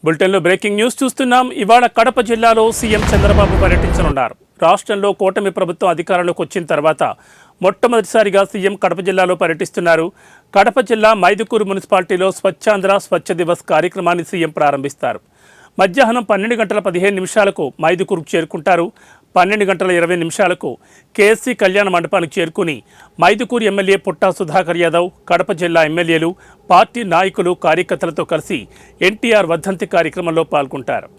బులెటిన్లో breaking news చూస్తున్నాం. ఇవాళ కడప జిల్లాలో సీఎం చంద్రబాబు పర్యటించనున్నారు. రాష్ట్రంలో కూటమి ప్రభుత్వం అధికారంలోకి వచ్చిన తర్వాత మొట్టమొదటిసారిగా సీఎం కడప జిల్లాలో పర్యటిస్తున్నారు. కడప జిల్లా మైదుకూరు మున్సిపాలిటీలో స్వచ్ఛాంధ్ర స్వచ్ఛ దివస్ కార్యక్రమాన్ని సీఎం ప్రారంభిస్తారు. మధ్యాహ్నం 12 గంటల 15 నిమిషాలకు మైదుకూరుకు చేరుకుంటారు. 12 గంటల 20 నిమిషాలకు కేఎస్సీ కళ్యాణ మండపానికి చేరుకుని మైదుకూరు ఎమ్మెల్యే పుట్టా సుధాకర్ యాదవ్, కడప జిల్లా ఎమ్మెల్యేలు, పార్టీ నాయకులు, కార్యకర్తలతో కలిసి ఎన్టీఆర్ వర్ధంతి కార్యక్రమంలో పాల్గొంటారు.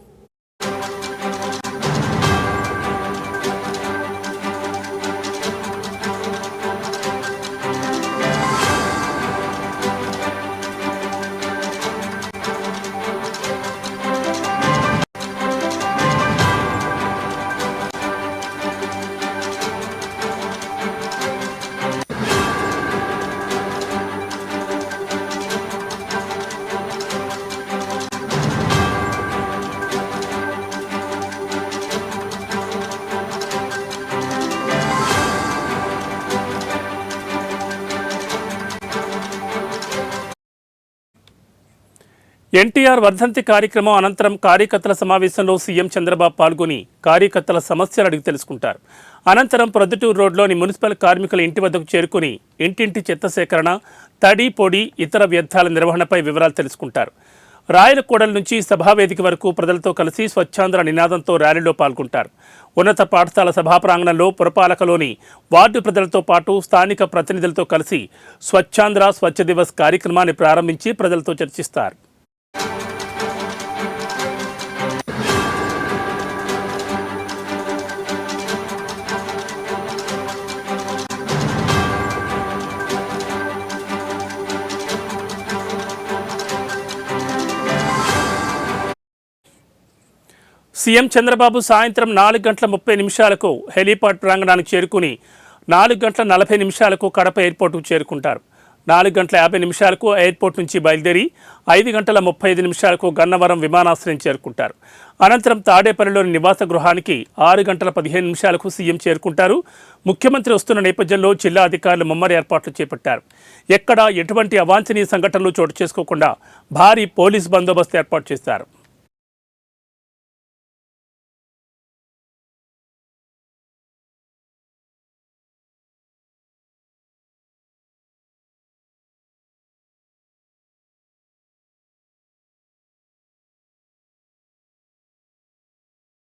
ఎన్టీఆర్ వర్ధంతి కార్యక్రమం అనంతరం కార్యకర్తల సమావేశంలో సీఎం చంద్రబాబు పాల్గొని కార్యకర్తల సమస్యలు అడిగి తెలుసుకుంటారు. అనంతరం ప్రొద్దుటూరు రోడ్లోని మున్సిపల్ కార్మికుల ఇంటి వద్దకు చేరుకుని ఇంటింటి చెత్త సేకరణ, తడి పొడి, ఇతర వ్యర్థాల నిర్వహణపై వివరాలు తెలుసుకుంటారు. రాయలకోడల నుంచి సభావేదిక వరకు ప్రజలతో కలిసి స్వచ్ఛాంధ్ర నినాదంతో ర్యాలీలో పాల్గొంటారు. ఉన్నత పాఠశాల సభా ప్రాంగణంలో పురపాలకలోని వార్డు ప్రజలతో పాటు స్థానిక ప్రతినిధులతో కలిసి స్వచ్ఛాంధ్ర స్వచ్ఛ దివస్ కార్యక్రమాన్ని ప్రారంభించి ప్రజలతో చర్చిస్తారు. సీఎం చంద్రబాబు సాయంత్రం 4 గంటల 30 నిమిషాలకు హెలీపాడ్ ప్రాంగణానికి చేరుకుని 4 గంటల 40 నిమిషాలకు కడప ఎయిర్పోర్టుకు చేరుకుంటారు. 4 గంటల 50 నిమిషాలకు ఎయిర్పోర్ట్ నుంచి బయలుదేరి 5 గంటల 35 నిమిషాలకు గన్నవరం విమానాశ్రయం చేరుకుంటారు. అనంతరం తాడేపల్లిలోని నివాస గృహానికి 6 గంటల 15 నిమిషాలకు సీఎం చేరుకుంటారు. ముఖ్యమంత్రి వస్తున్న నేపథ్యంలో జిల్లా అధికారులు ముమ్మర ఏర్పాట్లు చేపట్టారు. ఎక్కడా ఎటువంటి అవాంఛనీయ సంఘటనలు చోటు చేసుకోకుండా భారీ పోలీస్ బందోబస్తు ఏర్పాటు చేశారు.